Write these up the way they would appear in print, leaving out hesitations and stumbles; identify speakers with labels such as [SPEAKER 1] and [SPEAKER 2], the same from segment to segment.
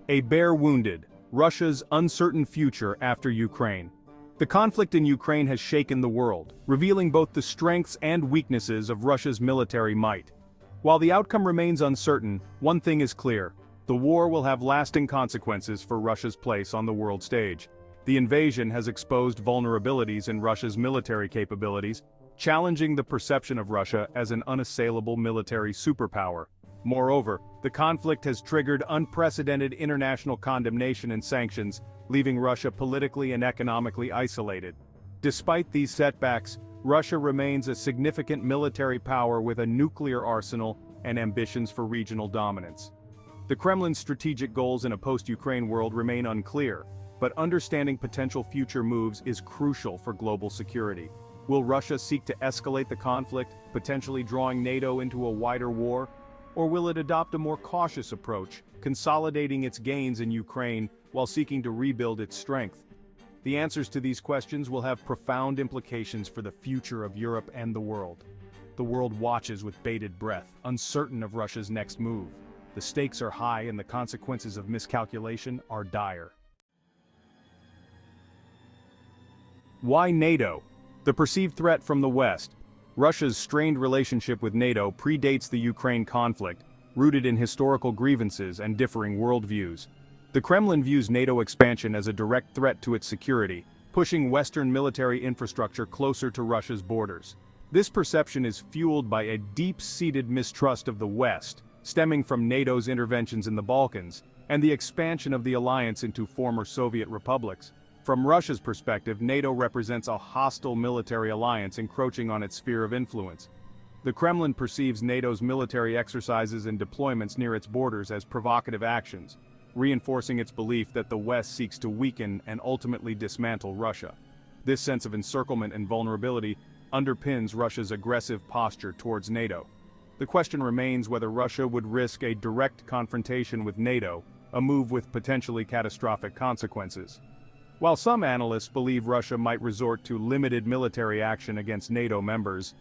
[SPEAKER 1] A bear wounded, Russia's uncertain future after Ukraine. The conflict in Ukraine has shaken the world, revealing both the strengths and weaknesses of Russia's military might. While the outcome remains uncertain, one thing is clear: the war will have lasting consequences for Russia's place on the world stage. The invasion has exposed vulnerabilities in Russia's military capabilities, challenging the perception of Russia as an unassailable military superpower. Moreover, the conflict has triggered unprecedented international condemnation and sanctions, leaving Russia politically and economically isolated. Despite these setbacks, Russia remains a significant military power with a nuclear arsenal and ambitions for regional dominance. The Kremlin's strategic goals in a post-Ukraine world remain unclear, but understanding potential future moves is crucial for global security. Will Russia seek to escalate the conflict, potentially drawing NATO into a wider war? Or will it adopt a more cautious approach, consolidating its gains in Ukraine while seeking to rebuild its strength? The answers to these questions will have profound implications for the future of Europe and the world. The world watches with bated breath, uncertain of Russia's next move. The stakes are high and the consequences of miscalculation are dire. Why NATO? The perceived threat from the West. Russia's strained relationship with NATO predates the Ukraine conflict, rooted in historical grievances and differing worldviews. The Kremlin views NATO expansion as a direct threat to its security, pushing Western military infrastructure closer to Russia's borders. This perception is fueled by a deep-seated mistrust of the West, stemming from NATO's interventions in the Balkans, and the expansion of the alliance into former Soviet republics. From Russia's perspective, NATO represents a hostile military alliance encroaching on its sphere of influence. The Kremlin perceives NATO's military exercises and deployments near its borders as provocative actions, reinforcing its belief that the West seeks to weaken and ultimately dismantle Russia. This sense of encirclement and vulnerability underpins Russia's aggressive posture towards NATO. The question remains whether Russia would risk a direct confrontation with NATO, a move with potentially catastrophic consequences. While some analysts believe Russia might resort to limited military action against NATO members,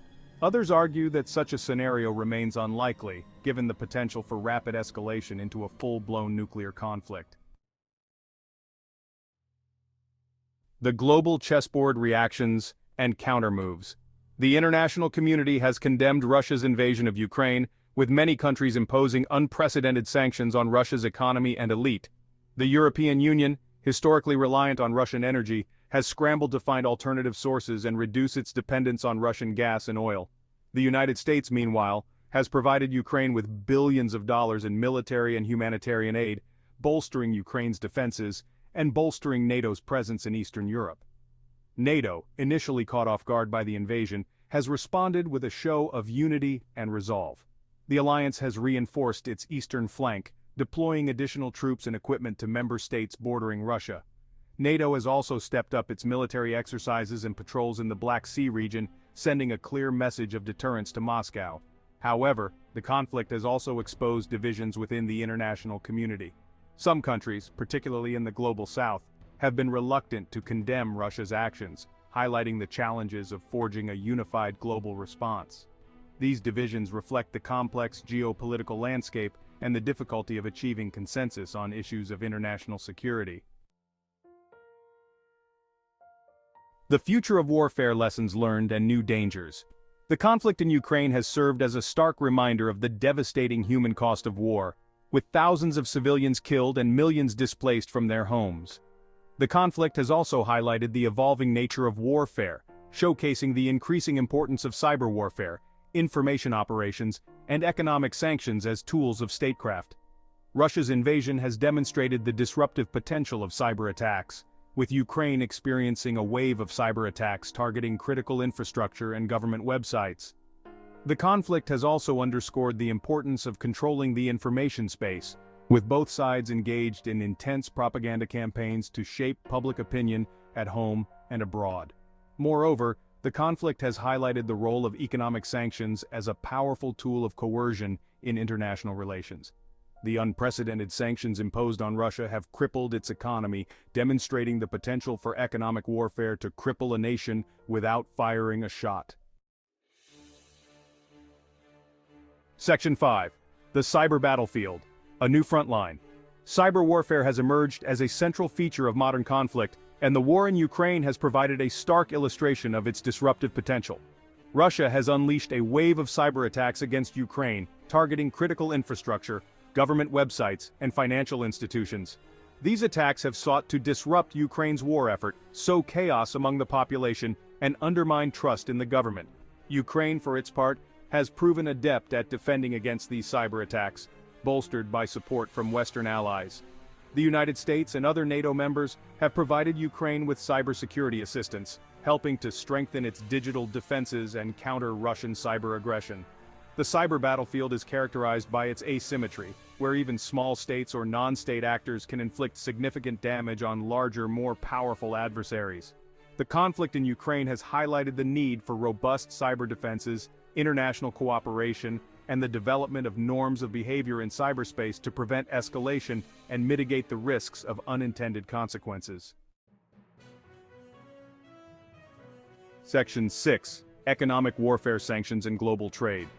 [SPEAKER 1] others argue that such a scenario remains unlikely, given the potential for rapid escalation into a full-blown nuclear conflict. The global chessboard reactions and countermoves. The international community has condemned Russia's invasion of Ukraine, with many countries imposing unprecedented sanctions on Russia's economy and elite. The European Union, historically reliant on Russian energy, has scrambled to find alternative sources and reduce its dependence on Russian gas and oil. The United States, meanwhile, has provided Ukraine with billions of dollars in military and humanitarian aid, bolstering Ukraine's defenses and bolstering NATO's presence in Eastern Europe. NATO, initially caught off guard by the invasion, has responded with a show of unity and resolve. The alliance has reinforced its eastern flank, deploying additional troops and equipment to member states bordering Russia. NATO has also stepped up its military exercises and patrols in the Black Sea region, sending a clear message of deterrence to Moscow. However, the conflict has also exposed divisions within the international community. Some countries, particularly in the global south, have been reluctant to condemn Russia's actions, highlighting the challenges of forging a unified global response. These divisions reflect the complex geopolitical landscape and the difficulty of achieving consensus on issues of international security. The future of warfare: lessons learned and new dangers. The conflict in Ukraine has served as a stark reminder of the devastating human cost of war, with thousands of civilians killed and millions displaced from their homes. The conflict has also highlighted the evolving nature of warfare, showcasing the increasing importance of cyber warfare, information operations, and economic sanctions as tools of statecraft. Russia's invasion has demonstrated the disruptive potential of cyber attacks, with Ukraine experiencing a wave of cyber attacks targeting critical infrastructure and government websites. The conflict has also underscored the importance of controlling the information space, with both sides engaged in intense propaganda campaigns to shape public opinion at home and abroad. Moreover, the conflict has highlighted the role of economic sanctions as a powerful tool of coercion in international relations. The unprecedented sanctions imposed on Russia have crippled its economy, demonstrating the potential for economic warfare to cripple a nation without firing a shot. Section 5. The Cyber Battlefield, a new frontline. Cyber warfare has emerged as a central feature of modern conflict, and the war in Ukraine has provided a stark illustration of its disruptive potential. Russia has unleashed a wave of cyber attacks against Ukraine, targeting critical infrastructure, government websites, and financial institutions. These attacks have sought to disrupt Ukraine's war effort, sow chaos among the population, and undermine trust in the government. Ukraine, for its part, has proven adept at defending against these cyber attacks, bolstered by support from Western allies. The United States and other NATO members have provided Ukraine with cybersecurity assistance, helping to strengthen its digital defenses and counter Russian cyber aggression. The cyber battlefield is characterized by its asymmetry, where even small states or non-state actors can inflict significant damage on larger, more powerful adversaries. The conflict in Ukraine has highlighted the need for robust cyber defenses, international cooperation, and the development of norms of behavior in cyberspace to prevent escalation and mitigate the risks of unintended consequences. Section 6. Economic warfare sanctions and global trade.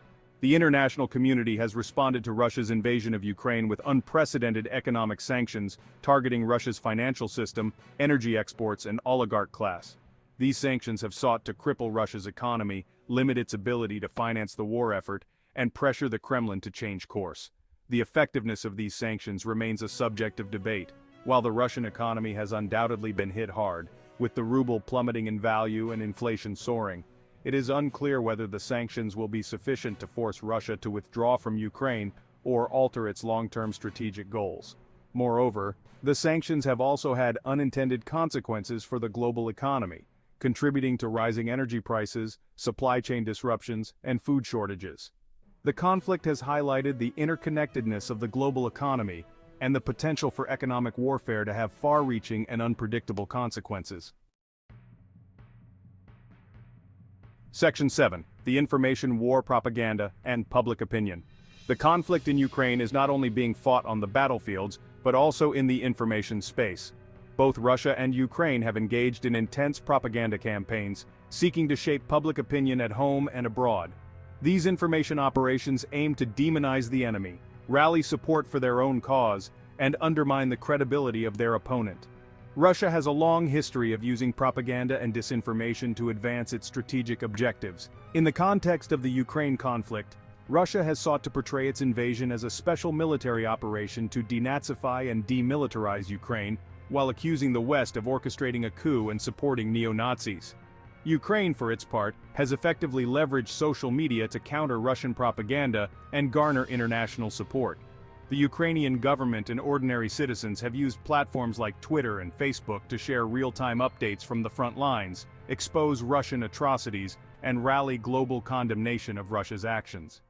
[SPEAKER 1] The international community has responded to Russia's invasion of Ukraine with unprecedented economic sanctions targeting Russia's financial system, energy exports, and oligarch class. These sanctions have sought to cripple Russia's economy, limit its ability to finance the war effort, and pressure the Kremlin to change course. The effectiveness of these sanctions remains a subject of debate. While the Russian economy has undoubtedly been hit hard, with the ruble plummeting in value and inflation soaring, it is unclear whether the sanctions will be sufficient to force Russia to withdraw from Ukraine or alter its long-term strategic goals. Moreover, the sanctions have also had unintended consequences for the global economy, contributing to rising energy prices, supply chain disruptions, and food shortages. The conflict has highlighted the interconnectedness of the global economy and the potential for economic warfare to have far-reaching and unpredictable consequences. Section 7. The Information War Propaganda and Public Opinion. The conflict in Ukraine is not only being fought on the battlefields, but also in the information space. Both Russia and Ukraine have engaged in intense propaganda campaigns, seeking to shape public opinion at home and abroad. These information operations aim to demonize the enemy, rally support for their own cause, and undermine the credibility of their opponent. Russia has a long history of using propaganda and disinformation to advance its strategic objectives. In the context of the Ukraine conflict, Russia has sought to portray its invasion as a special military operation to denazify and demilitarize Ukraine, while accusing the West of orchestrating a coup and supporting neo-Nazis. Ukraine, for its part, has effectively leveraged social media to counter Russian propaganda and garner international support. The Ukrainian government and ordinary citizens have used platforms like Twitter and Facebook to share real-time updates from the front lines, expose Russian atrocities, and rally global condemnation of Russia's actions.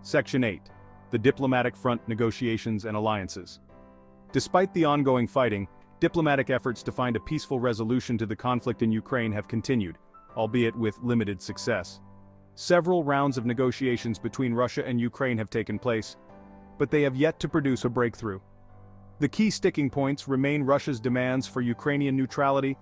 [SPEAKER 1] Section 8. The Diplomatic Front Negotiations and Alliances. Despite the ongoing fighting, diplomatic efforts to find a peaceful resolution to the conflict in Ukraine have continued, albeit with limited success. Several rounds of negotiations between Russia and Ukraine have taken place, but they have yet to produce a breakthrough. The key sticking points remain Russia's demands for Ukrainian neutrality,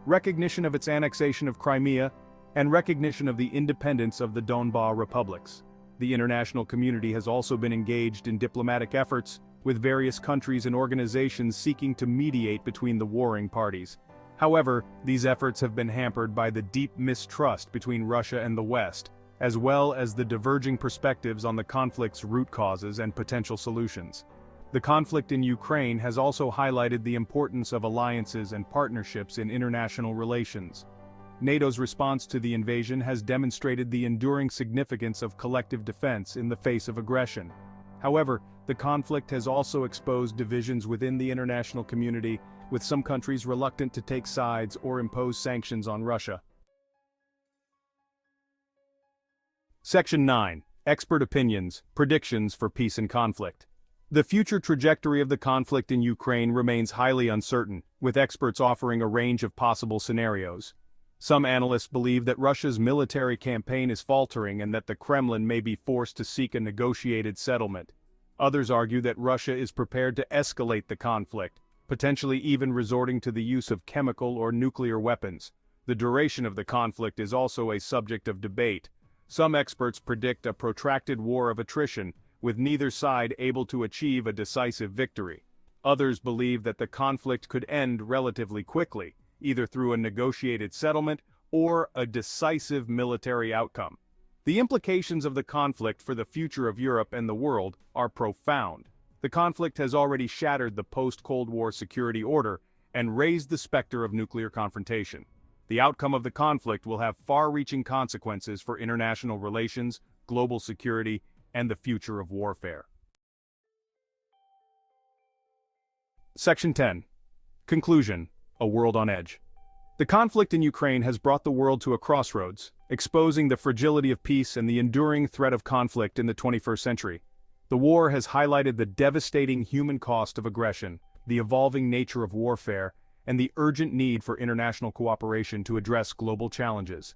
[SPEAKER 1] recognition of its annexation of Crimea, and recognition of the independence of the Donbas republics. The international community has also been engaged in diplomatic efforts, with various countries and organizations seeking to mediate between the warring parties. However, these efforts have been hampered by the deep mistrust between Russia and the West, as well as the diverging perspectives on the conflict's root causes and potential solutions. The conflict in Ukraine has also highlighted the importance of alliances and partnerships in international relations. NATO's response to the invasion has demonstrated the enduring significance of collective defense in the face of aggression. However, the conflict has also exposed divisions within the international community, with some countries reluctant to take sides or impose sanctions on Russia. Section 9. Expert Opinions, Predictions for Peace and Conflict. The future trajectory of the conflict in Ukraine remains highly uncertain, with experts offering a range of possible scenarios. Some analysts believe that Russia's military campaign is faltering and that the Kremlin may be forced to seek a negotiated settlement. Others argue that Russia is prepared to escalate the conflict, potentially even resorting to the use of chemical or nuclear weapons. The duration of the conflict is also a subject of debate. Some experts predict a protracted war of attrition, with neither side able to achieve a decisive victory. Others believe that the conflict could end relatively quickly, either through a negotiated settlement or a decisive military outcome. The implications of the conflict for the future of Europe and the world are profound. The conflict has already shattered the post-Cold War security order and raised the specter of nuclear confrontation. The outcome of the conflict will have far-reaching consequences for international relations, global security, and the future of warfare. Section 10. Conclusion: A world on edge. The conflict in Ukraine has brought the world to a crossroads, exposing the fragility of peace and the enduring threat of conflict in the 21st century. The war has highlighted the devastating human cost of aggression, the evolving nature of warfare, and the urgent need for international cooperation to address global challenges.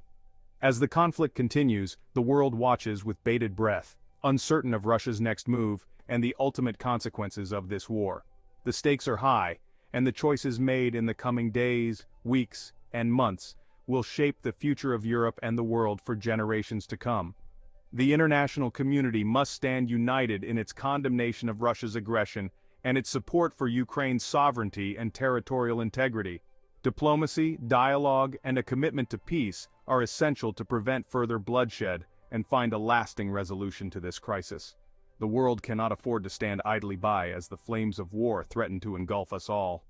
[SPEAKER 1] As the conflict continues, the world watches with bated breath, uncertain of Russia's next move and the ultimate consequences of this war. The stakes are high, and the choices made in the coming days, weeks, and months will shape the future of Europe and the world for generations to come. The international community must stand united in its condemnation of Russia's aggression and its support for Ukraine's sovereignty and territorial integrity. Diplomacy, dialogue, and a commitment to peace are essential to prevent further bloodshed and find a lasting resolution to this crisis. The world cannot afford to stand idly by as the flames of war threaten to engulf us all.